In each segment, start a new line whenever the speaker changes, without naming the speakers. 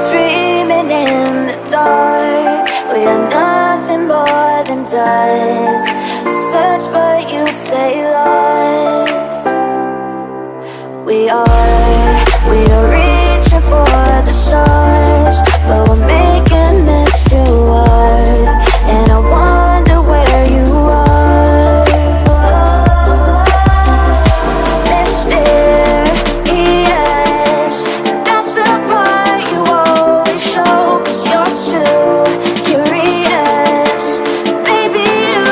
dreaming in the dark. We are nothing more than dust. Search but you stay lost. We are reaching for the stars, but we're making this too hard. And I wonder where you are. Mysterious, that's the part you always show, 'cause you're too curious. Maybe you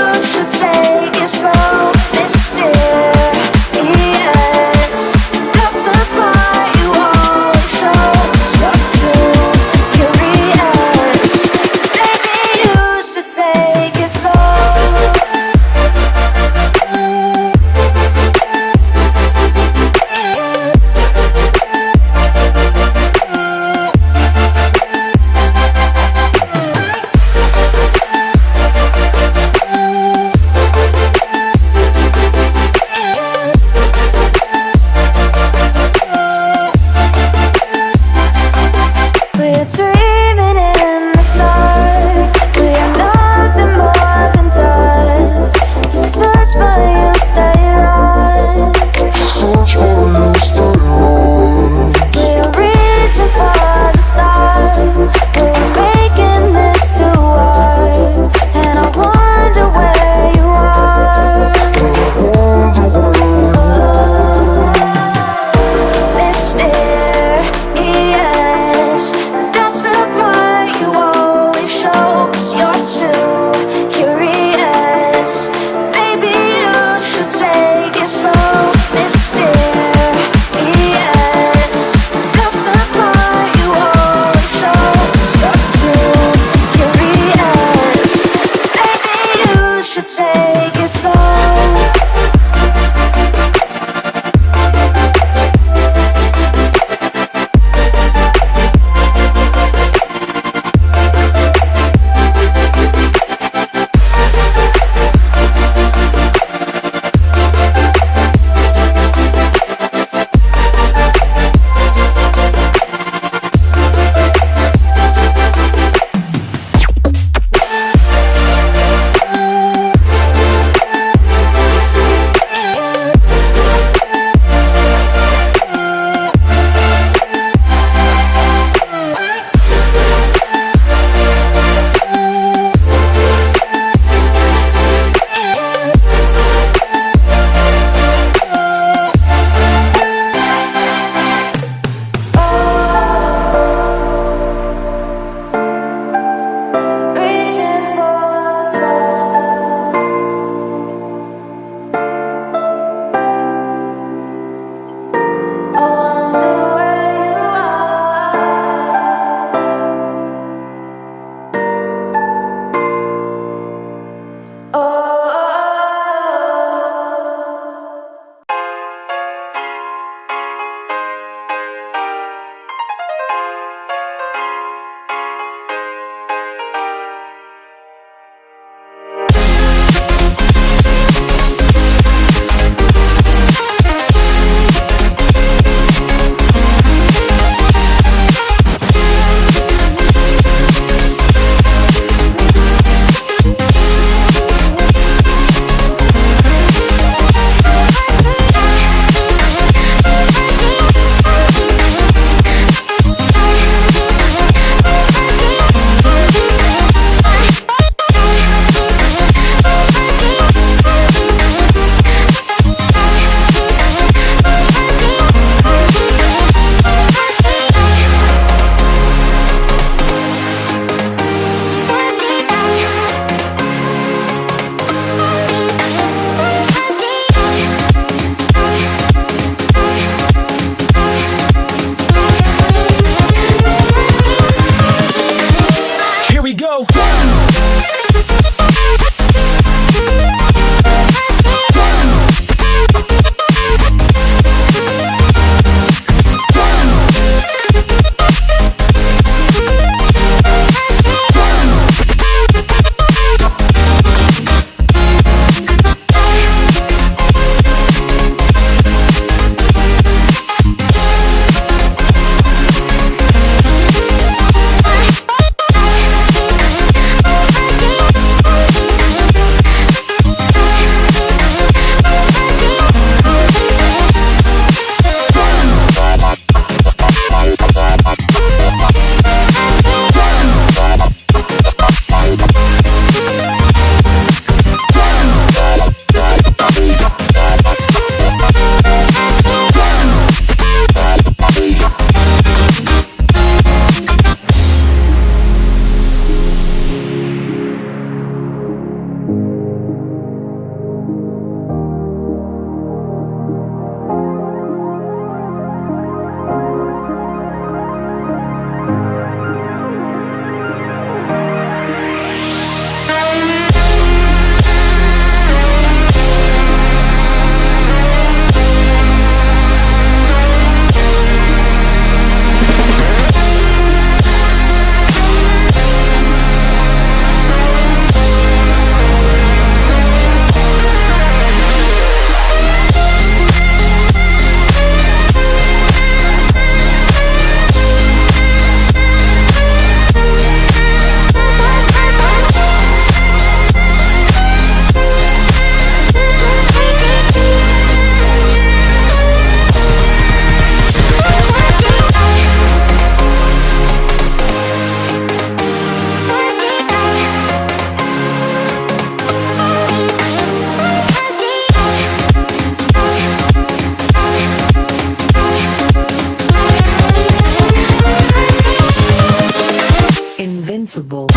invincible.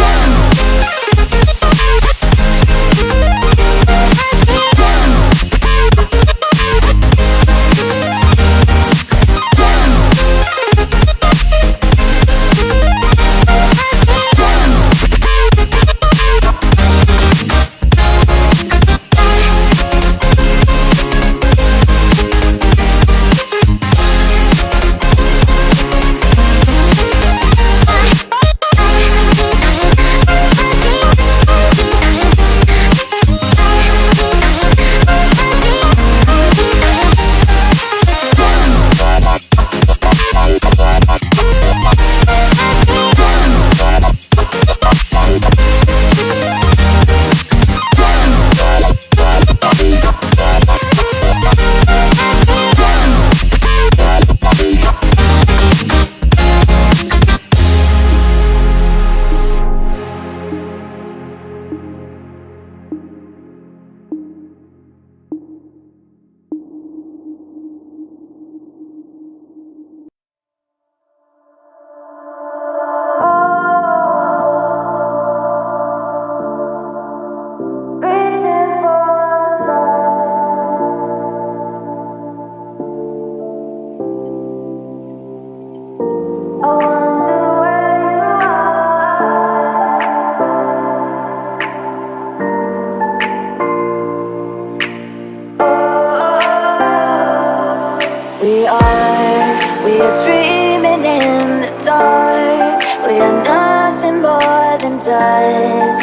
We are dreaming in the dark. We are nothing more than dust.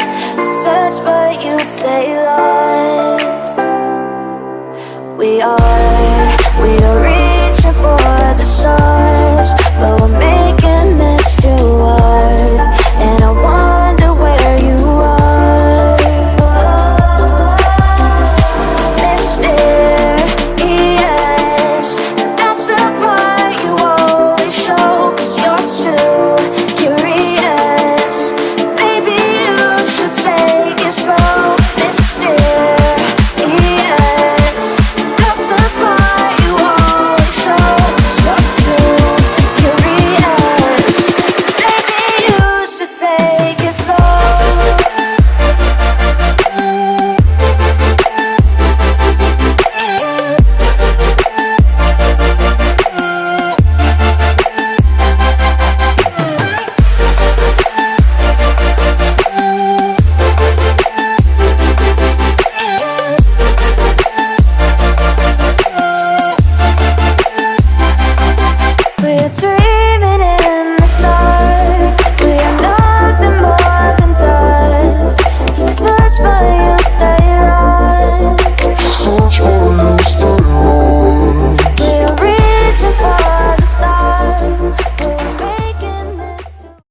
Search but you stay lost. We are reaching for the stars, but we're making this too hard. And I wonder where you are. Mysterious, that's the part you always show. 'Cause you're too curious. Maybe you should take it slow. Mysterious, that's the part you always show. 'Cause you're too curious. Maybe you should take it slow. We're dreaming in the dark. We are nothing more than dust. You search but you stay lost.
Search for